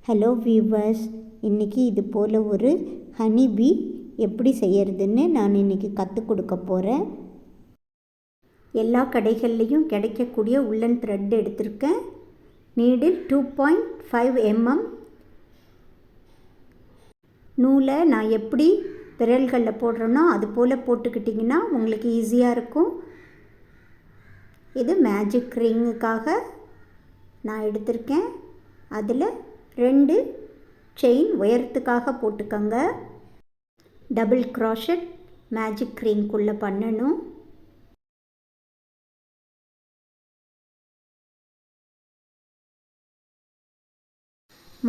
Hello viewers, இன்றைக்கி இது போல் ஒரு ஹனி பீ எப்படி செய்கிறதுன்னு நான் இன்றைக்கி கற்றுக் கொடுக்க போகிறேன். எல்லா கடைகள்லேயும் கிடைக்கக்கூடிய உள்ளன் த்ரெட் எடுத்திருக்கேன். Needle 2.5 mm. நூலை நான் எப்படி விரல்களில் போடுறேனோ அது போல் போட்டுக்கிட்டிங்கன்னா உங்களுக்கு ஈஸியாக இருக்கும். இது மேஜிக் ரிங்குக்காக நான் எடுத்திருக்கேன். அதில் 2 செயின் உயரத்துக்காக போட்டுக்கோங்க. டபுள் க்ராஷட் மேஜிக் ரிங்குள்ளே பண்ணணும்.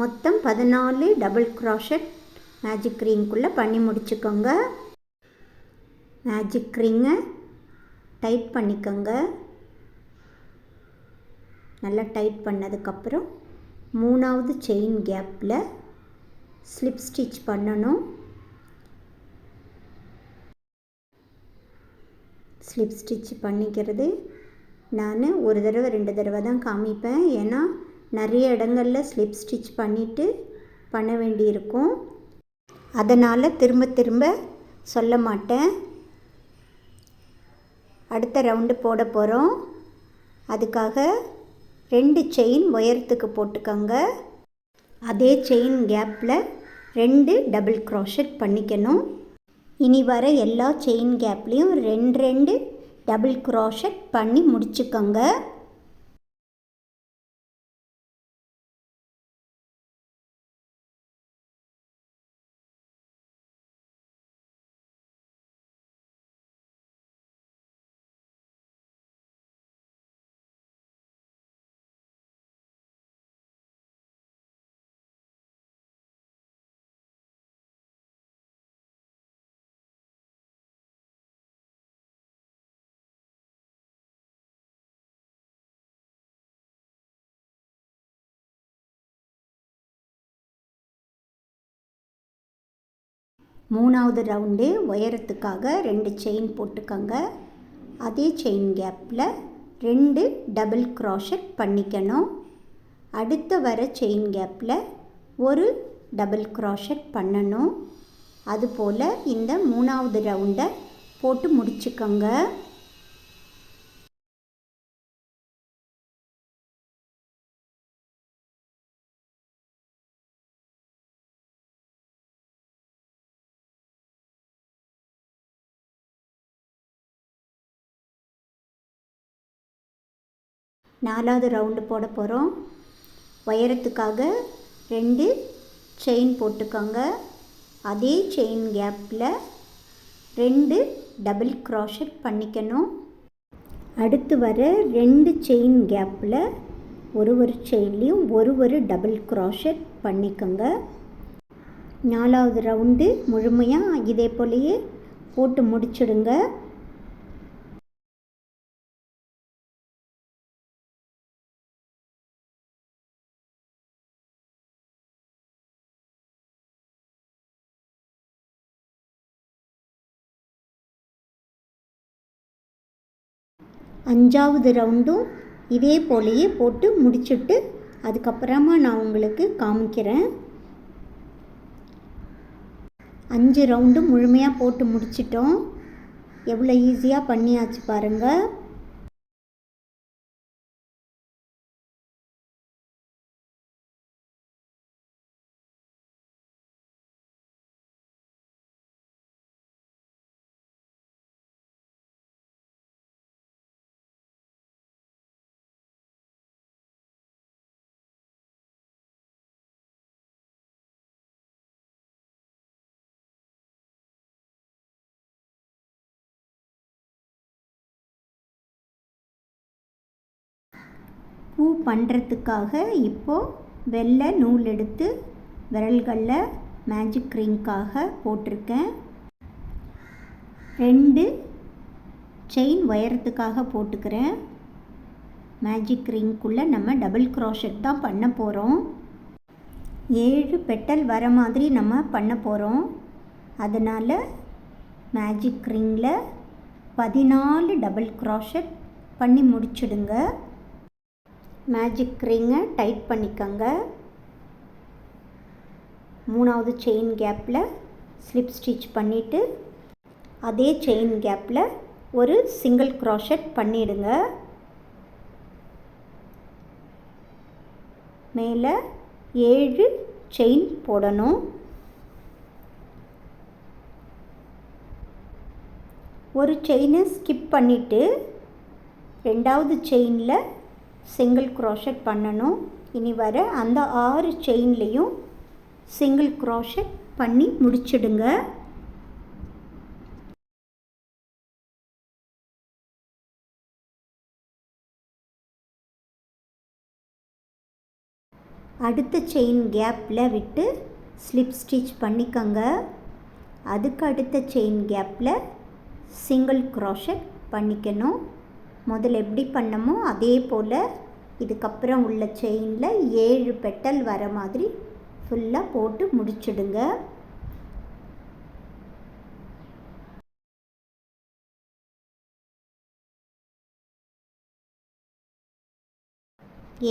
மொத்தம் 14 டபுள் க்ராஷட் மேஜிக் ரிங்குள்ளே பண்ணி முடிச்சுக்கோங்க. மேஜிக் ரிங்கை டைட் பண்ணிக்கோங்க. நல்லா டைட் பண்ணதுக்கப்புறம் 3வது செயின் கேப்பில் ஸ்லிப் ஸ்டிச் பண்ணணும். ஸ்லிப் ஸ்டிச் பண்ணிக்கிறது நான் ஒரு தடவை 2 தடவை தான் காமிப்பேன். ஏன்னா நிறைய இடங்களில் ஸ்லிப் ஸ்டிச் பண்ணிவிட்டு பண்ண வேண்டியிருக்கும். அதனால் திரும்ப திரும்ப சொல்ல மாட்டேன். அடுத்த ரவுண்டு போட போகிறோம். அதுக்காக 2 செயின் உயரத்துக்கு போட்டுக்கோங்க. அதே செயின் கேப்பில் 2 டபுள் க்ராஷட் பண்ணிக்கணும். இனி வர எல்லா செயின் கேப்லேயும் 2 டபுள் க்ராஷட் பண்ணி முடிச்சுக்கோங்க. மூணாவது ரவுண்டு உயரத்துக்காக 2 செயின் போட்டுக்கோங்க. அதே செயின் கேப்பில் 2 டபுள் க்ராஷட் பண்ணிக்கணும். அடுத்த வர செயின் கேப்பில் ஒரு டபுள் க்ராஷட் பண்ணணும். அதுபோல் இந்த 3வது ரவுண்டை போட்டு முடிச்சுக்கோங்க. நாலாவது ரவுண்டு போட போகிறோம். உயரத்துக்காக 2 செயின் போட்டுக்கோங்க. அதே செயின் கேப்பில் 2 டபுள் க்ராஷட் பண்ணிக்கணும். அடுத்து வர 2 செயின் கேப்பில் ஒரு செயின்லேயும் ஒரு டபுள் க்ராஷட் பண்ணிக்கோங்க. நாலாவது ரவுண்டு முழுமையாக இதே போலேயே போட்டு முடிச்சிடுங்க. அஞ்சாவது ரவுண்டும் இதே போலேயே போட்டு முடிச்சுட்டு அதுக்கப்புறமா நான் உங்களுக்கு காமிக்கிறேன். 5 ரவுண்டும் முழுமையாக போட்டு முடிச்சிட்டோம். எவ்வளோ ஈஸியாக பண்ணியாச்சு பாருங்கள். பூ பண்ணுறதுக்காக இப்போது வெள்ளை நூல் எடுத்து விரல்களில் மேஜிக் ரிங்காக போட்டிருக்கேன். 2 செயின் உயரத்துக்காக போட்டுக்கிறேன். மேஜிக் ரிங்குள்ளே நம்ம டபுள் க்ராஷட் தான் பண்ண போகிறோம். 7 பெட்டல் வர மாதிரி நம்ம பண்ண போகிறோம். அதனால் மேஜிக் ரிங்கில் 14 டபுள் க்ராஷட் பண்ணி முடிச்சிடுங்க. மேஜிக் ரிங்கை டைட் பண்ணிக்கோங்க. மூணாவது செயின் கேப்பில் ஸ்லிப் ஸ்டிச் பண்ணிவிட்டு அதே செயின் கேப்பில் ஒரு சிங்கிள் க்ரோஷட் பண்ணிடுங்க. மேலே 7 செயின் போடணும். ஒரு செயினை ஸ்கிப் பண்ணிவிட்டு ரெண்டாவது செயினில் சிங்கிள் க்ரோஷட் பண்ணணும். இனி வர அந்த 6 செயின்லேயும் சிங்கிள் க்ரோஷட் பண்ணி முடிச்சிடுங்க. அடுத்த செயின் கேப்பில் விட்டு ஸ்லிப் ஸ்டிச் பண்ணிக்கோங்க. அதுக்கு அடுத்த செயின் கேப்பில் சிங்கிள் க்ரோஷட் பண்ணிக்கணும். முதல்ல எப்படி பண்ணமோ அதே போல் இதுக்கப்புறம் உள்ள செயினில் 7 பெட்டல் வர மாதிரி ஃபுல்லாக போட்டு முடிச்சிடுங்க.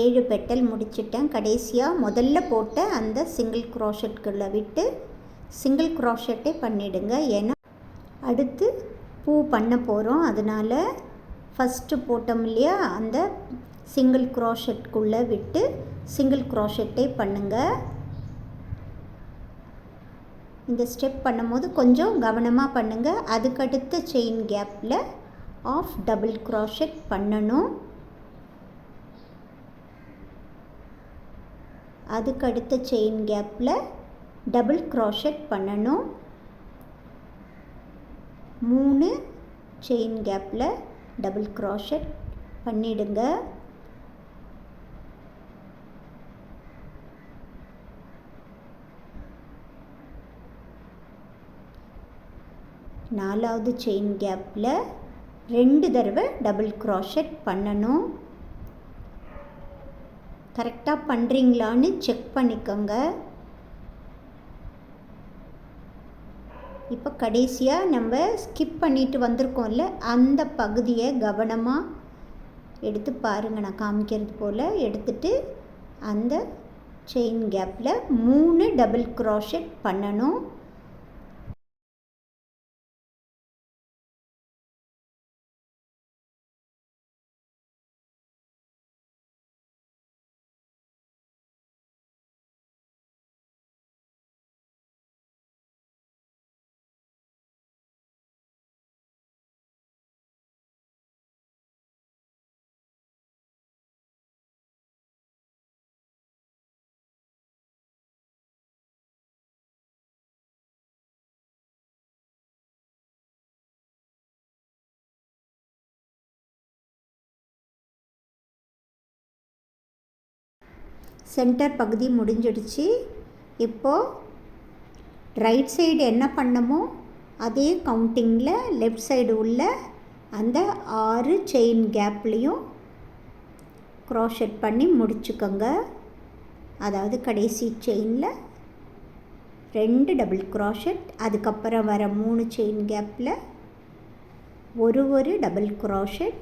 ஏழு பெட்டல் முடிச்சிட்டேன். கடைசியாக முதல்ல போட்ட அந்த சிங்கிள் க்ரோஷட்குள்ளே விட்டு சிங்கிள் க்ரோஷட்டே பண்ணிவிடுங்க. ஏன்னா அடுத்து பூ பண்ண போகிறோம். அதனால் ஃபஸ்ட்டு போட்டோம் இல்லையா, அந்த சிங்கிள் க்ரோஷட்குள்ளே விட்டு சிங்கிள் க்ரோஷட்டே பண்ணுங்கள். இந்த ஸ்டெப் பண்ணும்போது கொஞ்சம் கவனமாக பண்ணுங்கள். அதுக்கடுத்த செயின் கேப்பில் ஆஃப் டபுள் க்ரோஷட் பண்ணணும். அதுக்கடுத்த செயின் கேப்பில் டபுள் க்ரோஷட் பண்ணணும். 3 செயின் கேப்பில் டபுள் க்ரோஷட் பண்ணிடுங்க. நாலாவது செயின் கேப்பில் 2 தடவை டபுள் க்ரோஷட் பண்ணணும். கரெக்டாக பண்ணுறீங்களான்னு செக் பண்ணிக்கோங்க. இப்போ கடைசியாக நம்ம ஸ்கிப் பண்ணிட்டு வந்திருக்கோம்ல, அந்த பகுதியை கவனமாக எடுத்து பாருங்கள். நான் காமிக்கிறது போல் எடுத்துட்டு அந்த செயின் கேப்பில் 3 டபுள் க்ரோஷட் பண்ணணும். சென்டர் பகுதி முடிஞ்சிடுச்சு. இப்போது ரைட் சைடு என்ன பண்ணமோ அதே கவுண்டிங்கில் லெஃப்ட் சைடு உள்ள அந்த 6 செயின் கேப்லேயும் க்ரோஷட் பண்ணி முடிச்சுக்கோங்க. அதாவது கடைசி செயினில் 2 டபுள் க்ரோஷட், அதுக்கப்புறம் வர 3 செயின் கேப்பில் ஒரு டபுள் க்ரோஷட்,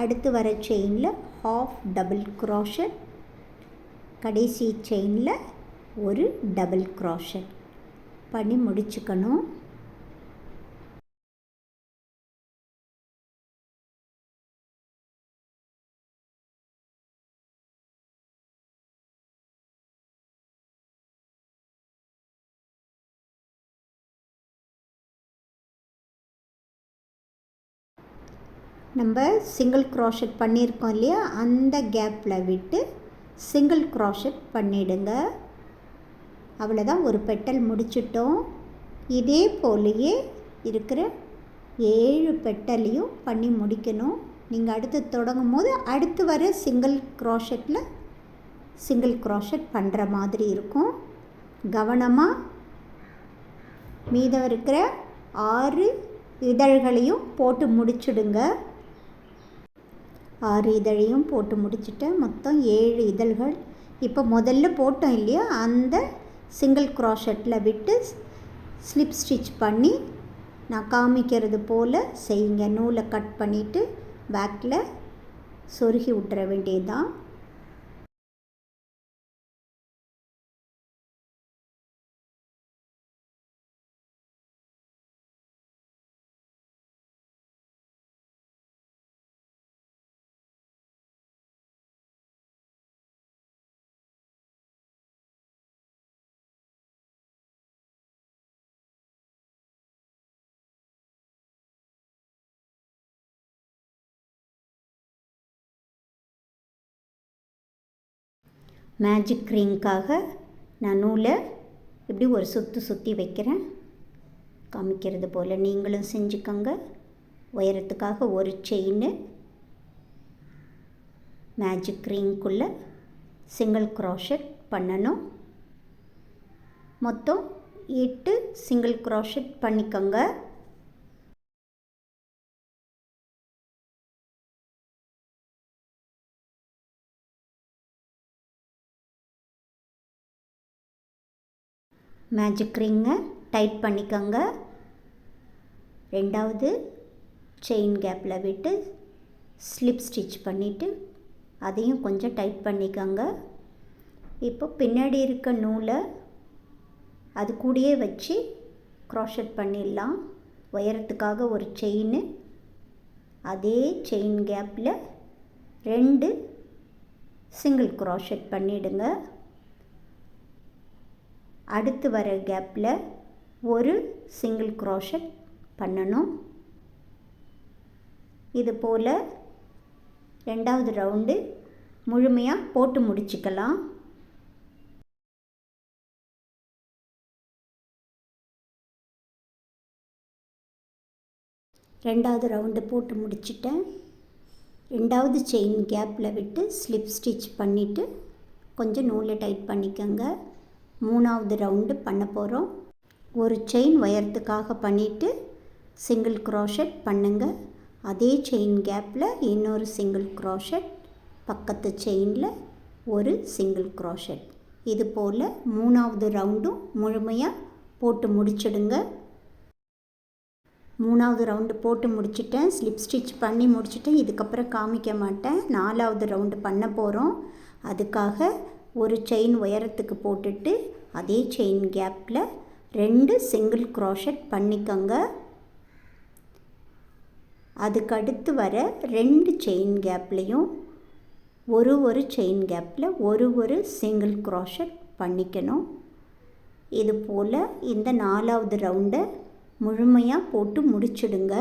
அடுத்து வர செயினில் ஹாஃப் டபுள் க்ரோஷட், கடைசி செயினில் ஒரு டபுள் க்ரோஷட் பண்ணி முடிச்சுக்கணும். நம்ம சிங்கிள் க்ரோஷட் பண்ணியிருக்கோம் இல்லையா, அந்த கேப்பில் விட்டு சிங்கிள் க்ரோஷட் பண்ணிவிடுங்க. அவ்வளோதான், ஒரு பெட்டல் முடிச்சிட்டோம். இதே போலேயே இருக்கிற 7 பெட்டலையும் பண்ணி முடிக்கணும். நீங்கள் அடுத்து தொடங்கும் போது அடுத்து வர சிங்கிள் க்ரோஷட்டில் சிங்கிள் க்ரோஷட் பண்ணுற மாதிரி இருக்கும். கவனமாக மீதம் இருக்கிற 6 இதழ்களையும் போட்டு முடிச்சுடுங்க. 6 இதழையும் போட்டு முடிச்சுட்டு மொத்தம் 7 இதழ்கள். இப்போ முதல்ல போட்டோம் இல்லையா, அந்த சிங்கிள் க்ரோஷட்டில் விட்டு ஸ்லிப் ஸ்டிச் பண்ணி நான் காமிக்கிறது போல் செய்யுங்க. நூலை கட் பண்ணிவிட்டு பேக்கில் சொருகி விட்டுற வேண்டியதுதான். மேஜிக் ரிங்காக நான் நூலை இப்படி ஒரு சுற்றி வைக்கிறேன். காமிக்கிறது போல் நீங்களும் செஞ்சுக்கோங்க. உயரத்துக்காக ஒரு செயின், மேஜிக் ரிங்குள்ளே சிங்கிள் க்ரோஷட் பண்ணணும். மொத்தம் 8 சிங்கிள் க்ரோஷட் பண்ணிக்கோங்க. மேஜிக் ரிங்கை டைட் பண்ணிக்கோங்க. ரெண்டாவது செயின் கேப்பில் விட்டு ஸ்லிப் ஸ்டிச் பண்ணிவிட்டு அதையும் கொஞ்சம் டைட் பண்ணிக்கோங்க. இப்போ பின்னாடி இருக்க நூலை அது கூடயே வச்சு க்ரோஷட் பண்ணிடலாம். உயரத்துக்காக ஒரு செயின், அதே செயின் கேப்பில் 2 சிங்கிள் க்ரோஷட் பண்ணிவிடுங்க. அடுத்து வர கேப்பில் ஒரு சிங்கிள் க்ரோஷட் பண்ணணும். இது போல் ரெண்டாவது ரவுண்டு முழுமையாக போட்டு முடிச்சுக்கலாம். ரெண்டாவது ரவுண்டு போட்டு முடிச்சிட்டேன். ரெண்டாவது செயின் கேப்பில் விட்டு ஸ்லிப் ஸ்டிச் பண்ணிவிட்டு கொஞ்சம் நூலை டைட் பண்ணிக்கோங்க. மூணாவது ரவுண்டு பண்ண போகிறோம். ஒரு செயின் உயரத்துக்காக பண்ணிவிட்டு சிங்கிள் க்ரோஷட் பண்ணுங்கள். அதே செயின் கேப்பில் இன்னொரு சிங்கிள் க்ரோஷட், பக்கத்து செயினில் ஒரு சிங்கிள் க்ரோஷட். இது போல் மூணாவது ரவுண்டும் முழுமையாக போட்டு முடிச்சிடுங்க. மூணாவது ரவுண்டு போட்டு முடிச்சிட்டேன், ஸ்லிப் ஸ்டிச் பண்ணி முடிச்சிட்டேன். இதுக்கப்புறம் காமிக்க மாட்டேன். நாலாவது ரவுண்டு பண்ண போகிறோம். அதுக்காக ஒரு செயின் உயரத்துக்கு போட்டுட்டு அதே செயின் கேப்பில் 2 சிங்கிள் க்ரோஷட் பண்ணிக்கோங்க. அதுக்கடுத்து வர 2 செயின் கேப்லேயும் ஒரு செயின் கேப்பில் ஒரு சிங்கிள் க்ரோஷட் பண்ணிக்கணும். இது போல் இந்த நாலாவது ரவுண்டை முழுமையாக போட்டு முடிச்சிடுங்க.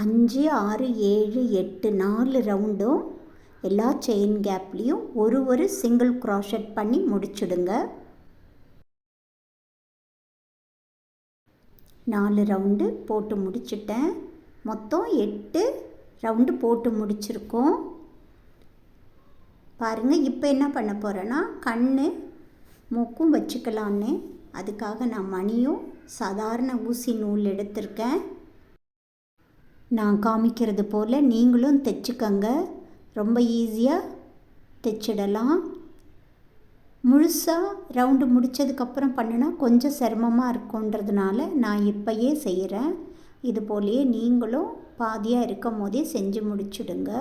அஞ்சு, 6, 7, 8 4 ரவுண்டும் எல்லா செயின் கேப்லேயும் ஒரு சிங்கிள் க்ரோஷட் பண்ணி முடிச்சிடுங்க. 4 ரவுண்டு போட்டு முடிச்சிட்டேன். மொத்தம் 8 ரவுண்டு போட்டு முடிச்சிருக்கோம். பாருங்கள், இப்போ என்ன பண்ண போகிறேன்னா கண் மூக்கும் வச்சுக்கலான்னு அதுக்காக நான் மணியும் சாதாரண ஊசி நூல் எடுத்திருக்கேன். நான் காமிக்கிறது போல் நீங்களும் தைச்சிக்கங்க. ரொம்ப ஈஸியாக தைச்சிடலாம். முழுசாக ரவுண்டு முடித்ததுக்கப்புறம் பண்ணினா கொஞ்சம் சிரமமாக இருக்குன்றதுனால நான் இப்போயே செய்கிறேன். இது போலேயே நீங்களும் பாதியாக இருக்கும் போதே செஞ்சு முடிச்சுடுங்க.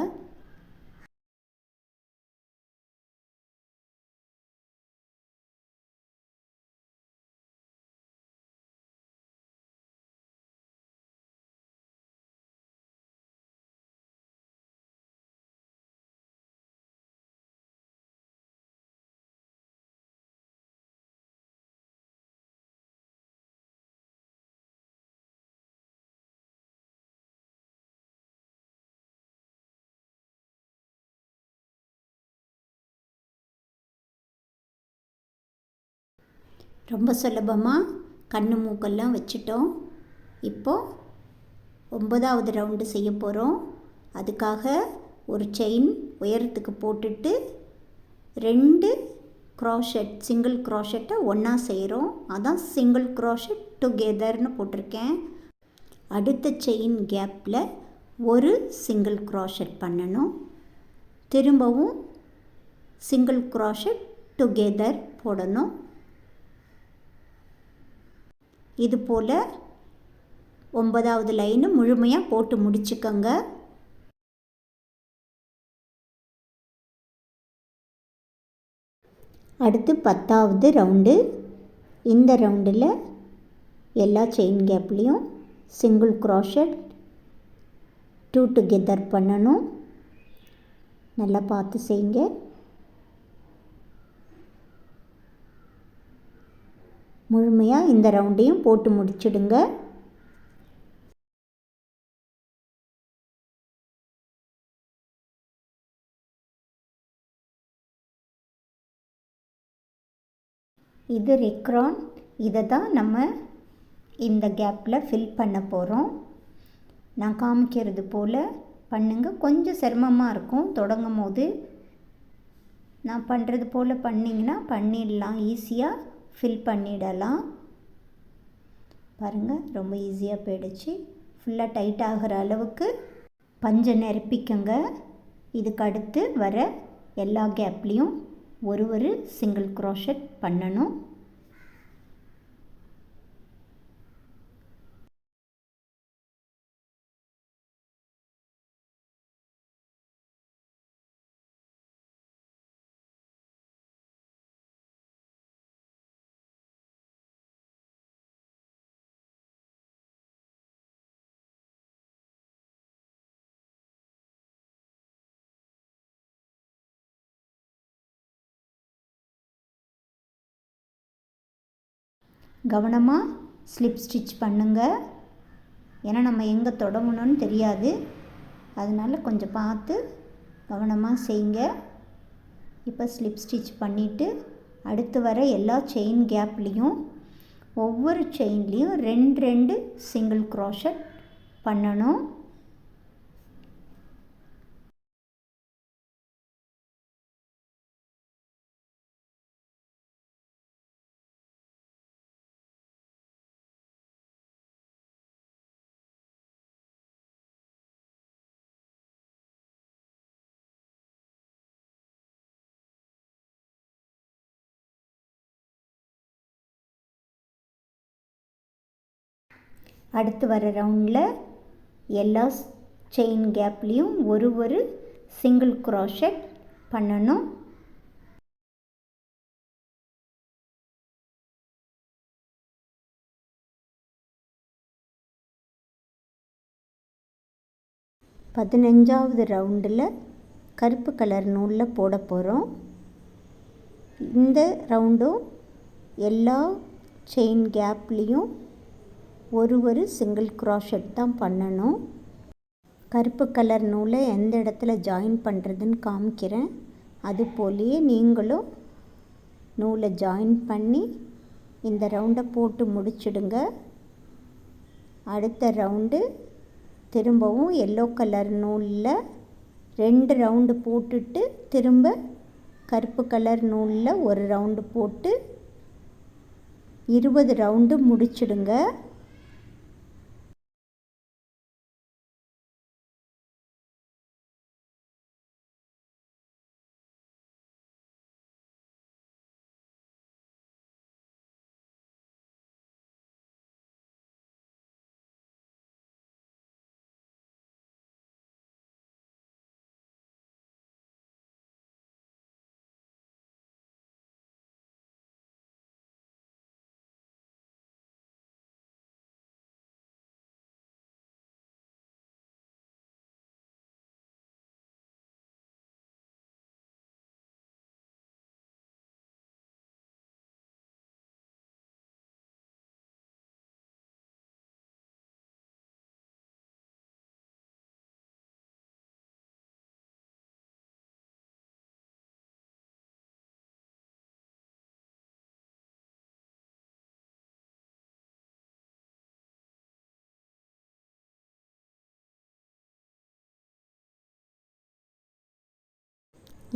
ரொம்ப சுலபமாக கண்ணு மூக்கெல்லாம் வச்சுட்டோம். இப்போது 9வது ரவுண்டு செய்ய போகிறோம். அதுக்காக ஒரு செயின் உயரத்துக்கு போட்டுட்டு 2 க்ரோஷட் சிங்கிள் க்ரோஷட்டை ஒன்றா செய்கிறோம். அதான் சிங்கிள் க்ரோஷட் டுகெதர்னு போட்டிருக்கேன். அடுத்த செயின் கேப்பில் ஒரு சிங்கிள் க்ரோஷட் பண்ணணும். திரும்பவும் சிங்கிள் க்ரோஷட் டுகெதர் போடணும். இது போல் 9வது லைனு முழுமையாக போட்டு முடிச்சுக்கோங்க. அடுத்து 10வது ரவுண்டு. இந்த ரவுண்டில் எல்லா செயின் கேப்லேயும் சிங்கிள் க்ரோஷட் 2 டுகெதர் பண்ணணும். நல்லா பார்த்து செய்யுங்க. முழுமையாக இந்த ரவுண்டையும் போட்டு முடிச்சிடுங்க. இது ரெக்ரான். இதை தான் நம்ம இந்த கேப்பில் ஃபில் பண்ண போகிறோம். நான் காமிக்கிறது போல் பண்ணுங்கள். கொஞ்சம் சிரமமாக இருக்கும் தொடங்கும் போது. நான் பண்ணுறது போல் பண்ணிங்கன்னா பண்ணிடலாம், ஈஸியாக ஃபில் பண்ணிடலாம். பாருங்கள், ரொம்ப ஈஸியாக போயிடுச்சு. ஃபுல்லாக டைட் ஆகிற அளவுக்கு பஞ்சை நிரப்பிக்கங்க. இதுக்கு அடுத்து வர எல்லா கேப்லேயும் ஒரு சிங்கிள் க்ரோஷட் பண்ணணும். கவனமாக ஸ்லிப் ஸ்டிச் பண்ணுங்கள். ஏன்னா நம்ம எங்கே தொடங்கணும்னு தெரியாது. அதனால் கொஞ்சம் பார்த்து கவனமாக செய்யுங்க. இப்போ ஸ்லிப் ஸ்டிச் பண்ணிவிட்டு அடுத்து வர எல்லா செயின் கேப்லேயும் ஒவ்வொரு செயின்லேயும் 2 சிங்கிள் க்ரோஷட் பண்ணணும். அடுத்து வர ரவுண்டில் எல்லா செயின் கேப்லேயும் ஒரு சிங்கிள் க்ரோஷட் பண்ணணும். பதினஞ்சாவது ரவுண்டில் கருப்பு கலர் நூலில் போட போகிறோம். இந்த ரவுண்டும் எல்லா செயின் கேப்லேயும் ஒரு சிங்கிள் க்ரோஷட் தான் பண்ணணும். கருப்பு கலர் நூலை எந்த இடத்துல ஜாயின் பண்ணுறதுன்னு காமிக்கிறேன். அது போலேயே நீங்களும் நூலை ஜாயின் பண்ணி இந்த ரவுண்டை போட்டு முடிச்சிடுங்க. அடுத்த ரவுண்டு திரும்பவும் எல்லோ கலர் நூலில் 2 ரவுண்டு போட்டுட்டு திரும்ப கருப்பு கலர் நூலில் ஒரு ரவுண்டு போட்டு 20 ரவுண்டு முடிச்சிடுங்க.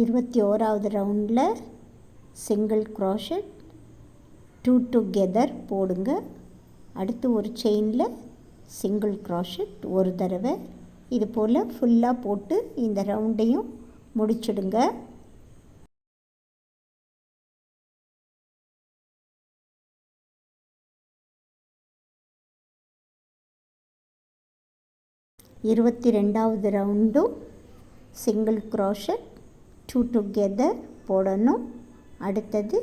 இருபத்தி ஓராவது ரவுண்டில் சிங்கிள் க்ரோஷட் 2 டுகெதர் போடுங்க. அடுத்து ஒரு செயினில் சிங்கிள் க்ரோஷட் ஒரு தடவை. இது போல் ஃபுல்லாக போட்டு இந்த ரவுண்டையும் முடிச்சிடுங்க. இருபத்தி ரெண்டாவது ரவுண்டும் சிங்கிள் க்ரோஷட் 2 டுகெதர் போடணும். அடுத்தது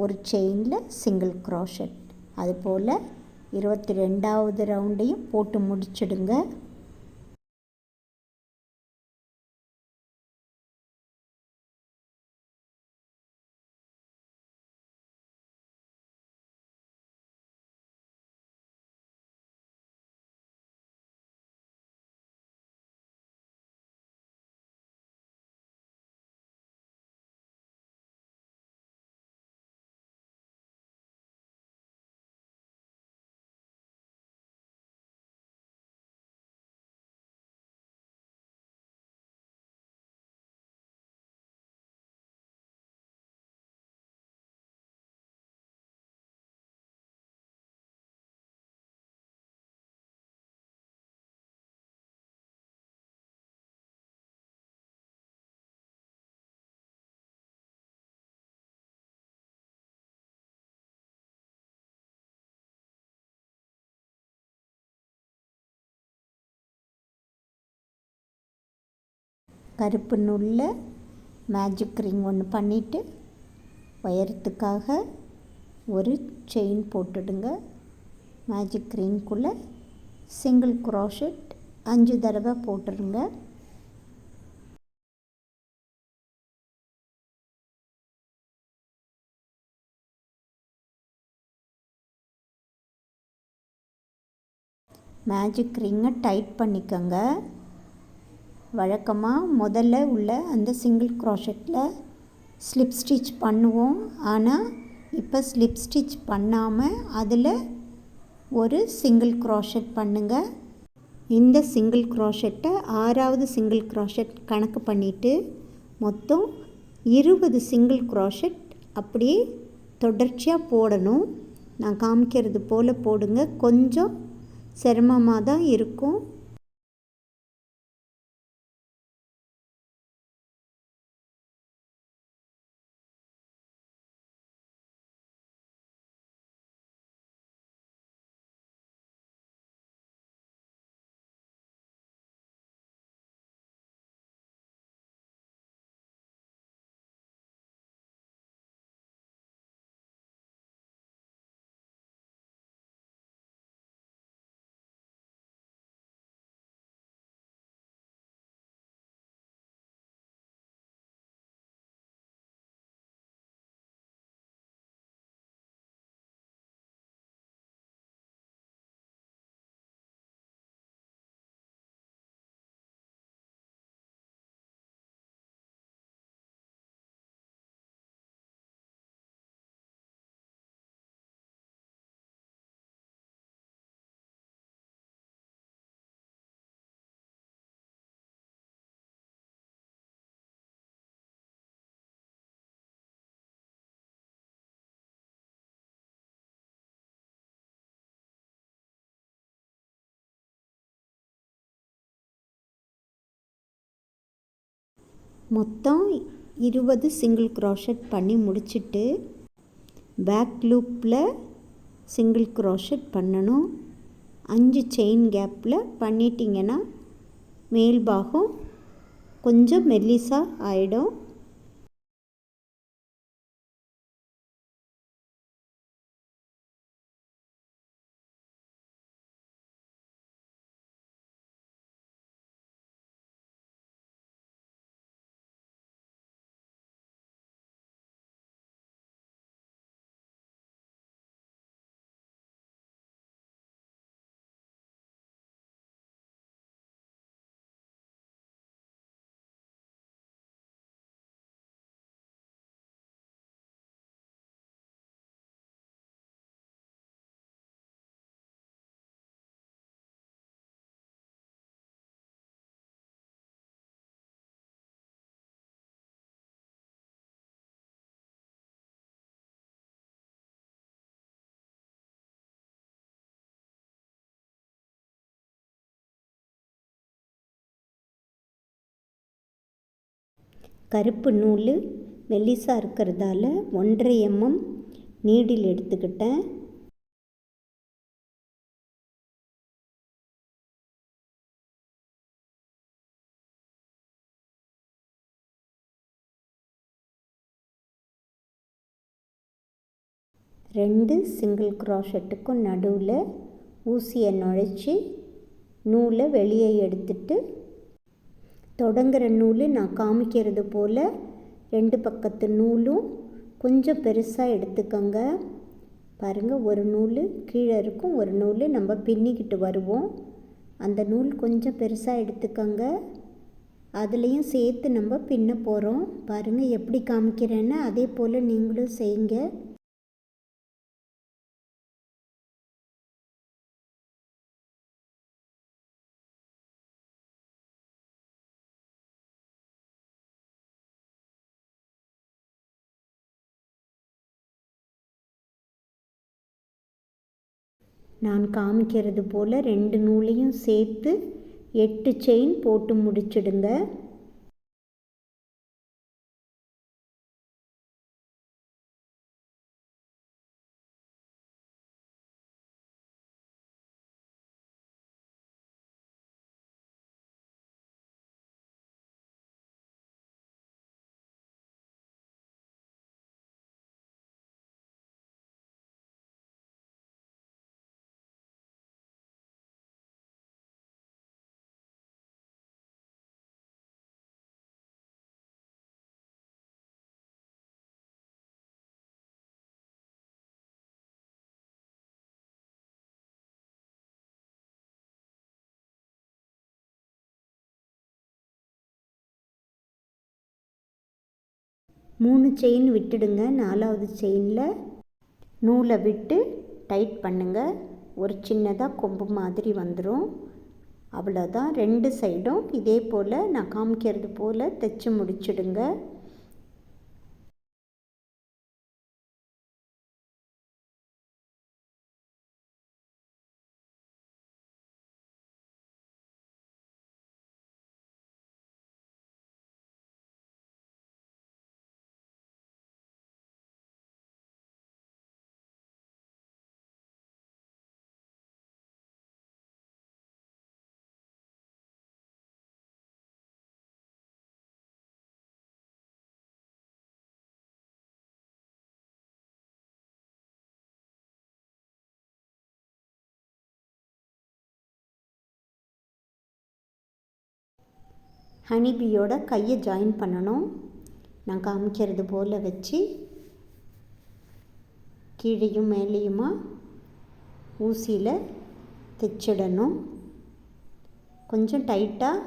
ஒரு செயினில் சிங்கிள் க்ரோஷட். அதுபோல் 22வது ரவுண்டையும் போட்டு முடிச்சிடுங்க. கருப்பு நூலில் மேஜிக் ரிங் ஒன்று பண்ணிவிட்டு உயரத்துக்காக ஒரு செயின் போட்டுடுங்க. மேஜிக் ரிங்குள்ளே சிங்கிள் க்ரோஷெட் 5 தடவை போட்டுருங்க. மேஜிக் ரிங்கை டைட் பண்ணிக்கோங்க. வழக்கமாக முதல்ல உள்ள அந்த சிங்கிள் க்ரோஷெட்டில் ஸ்லிப் ஸ்டிச் பண்ணுவோம். ஆனால் இப்போ ஸ்லிப் ஸ்டிச் பண்ணாமல் அதில் ஒரு சிங்கிள் க்ரோஷெட் பண்ணுங்கள். இந்த சிங்கிள் க்ரோஷெட்டை 6வது சிங்கிள் க்ரோஷெட் கணக்கு பண்ணிவிட்டு மொத்தம் 20 சிங்கிள் க்ரோஷெட் அப்படியே தொடர்ச்சியாக போடணும். நான் காமிக்கிறது போல் போடுங்க. கொஞ்சம் சிரமமாக தான் இருக்கும். மொத்தம் 20 சிங்கிள் க்ரோஷெட் பண்ணி முடிச்சுட்டு பேக் லூப்பில் சிங்கிள் க்ரோஷெட் பண்ணணும். 5 செயின் கேப்பில் பண்ணிட்டீங்கன்னா மேல் பாகம் கொஞ்சம் மெல்லிசாக ஆகிடும். கருப்பு நூல் மெல்லிசாக இருக்கிறதால 1.5 mm நீடில் எடுத்துக்கிட்டேன். ரெண்டு சிங்கிள் க்ரோஷெட்டுக்கும் நடுவில் ஊசியை நுழைச்சி நூலை வெளியே எடுத்துட்டு தொடங்குற நூல் நான் காமிக்கிறது போல் 2 பக்கத்து நூலும் கொஞ்சம் பெருசாக எடுத்துக்கோங்க. பாருங்கள், ஒரு நூல் கீழே இருக்கும், ஒரு நூல் நம்ம பின்னிக்கிட்டு வருவோம். அந்த நூல் கொஞ்சம் பெருசாக எடுத்துக்கோங்க. அதுலேயும் சேர்த்து நம்ம பின்ன போகிறோம். பாருங்கள் எப்படி காமிக்கிறேன்னு அதே போல் நீங்களும் செய்யுங்க. நான் காமிக்கிறது போல் 2 நூலையும் சேர்த்து 8 செயின் போட்டு முடிச்சிடுங்க. 3 செயின் விட்டுடுங்க. 4வது செயினில் நூலை விட்டு டைட் பண்ணுங்கள். ஒரு சின்னதாக கொம்பு மாதிரி வந்துடும். அவ்வளோதான். 2 சைடும் இதே போல் நான் காமிக்கிறது போல் தைச்சி முடிச்சிடுங்க. ஹனிபியோட கையை ஜாயின் பண்ணணும். நான் காமிக்கிறது போல் வச்சு கீழையும் மேலேயுமா ஊசியில் தைச்சிடணும். கொஞ்சம் டைட்டாக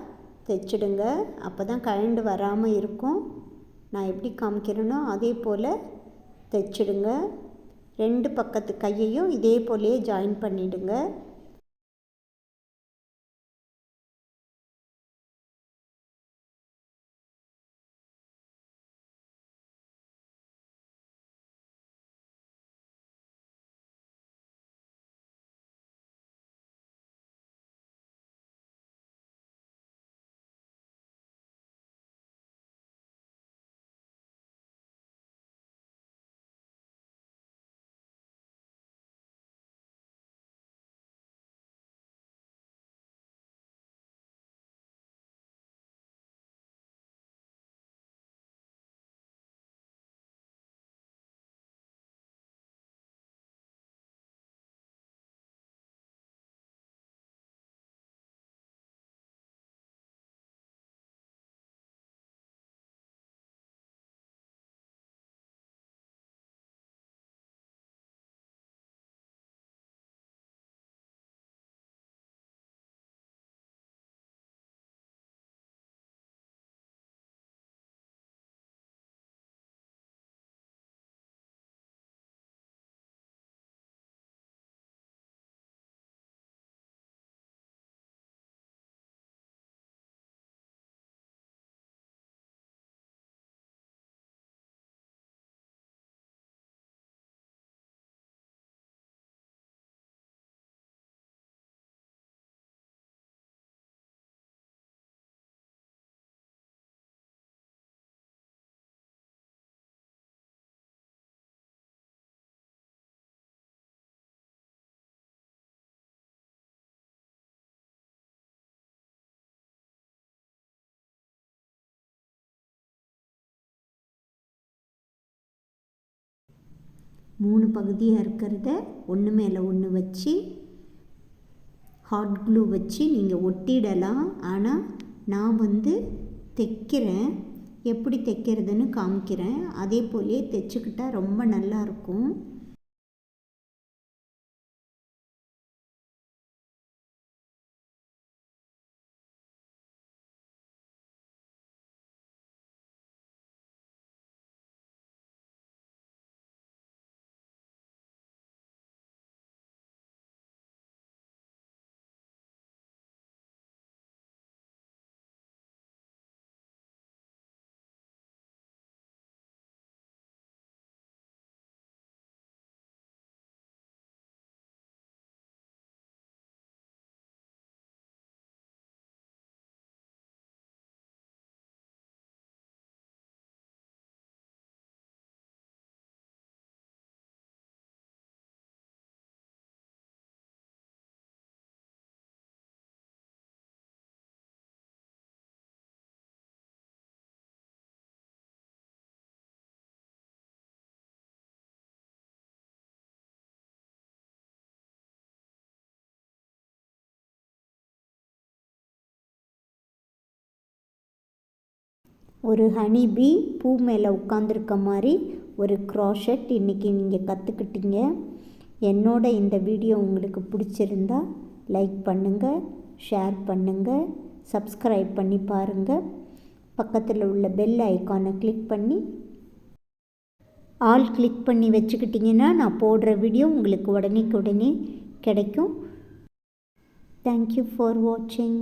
தைச்சிடுங்க, அப்போ தான் கழண்டு வராமல் இருக்கும். நான் எப்படி காமிக்கிறேனோ அதே போல் தைச்சிடுங்க. 2 பக்கத்து கையையும் இதே போலேயே ஜாயின் பண்ணிவிடுங்க. மூணு பகுதியாக இருக்கிறத ஒன்று மேலே ஒன்று வச்சு ஹாட் க்ளூ வச்சு நீங்கள் ஒட்டிடலாம். ஆனால் நான் தைக்கிறேன், எப்படி தைக்கிறதுன்னு காமிக்கிறேன். அதே போலே தைச்சிக்கிட்டால் ரொம்ப நல்லாயிருக்கும். ஒரு ஹனிபி பூ மேலே உட்காந்துருக்க மாதிரி ஒரு க்ராஷெட் இன்றைக்கி நீங்கள் கற்றுக்கிட்டீங்க. என்னோட இந்த வீடியோ உங்களுக்கு பிடிச்சிருந்தா லைக் பண்ணுங்கள், ஷேர் பண்ணுங்கள், சப்ஸ்கிரைப் பண்ணி பாருங்கள். பக்கத்தில் உள்ள பெல் ஐக்கானை கிளிக் பண்ணி ஆல் கிளிக் பண்ணி வச்சுக்கிட்டிங்கன்னா நான் போடுற வீடியோ உங்களுக்கு உடனே கிடைக்கும். தேங்க்யூ ஃபார் வாட்சிங்.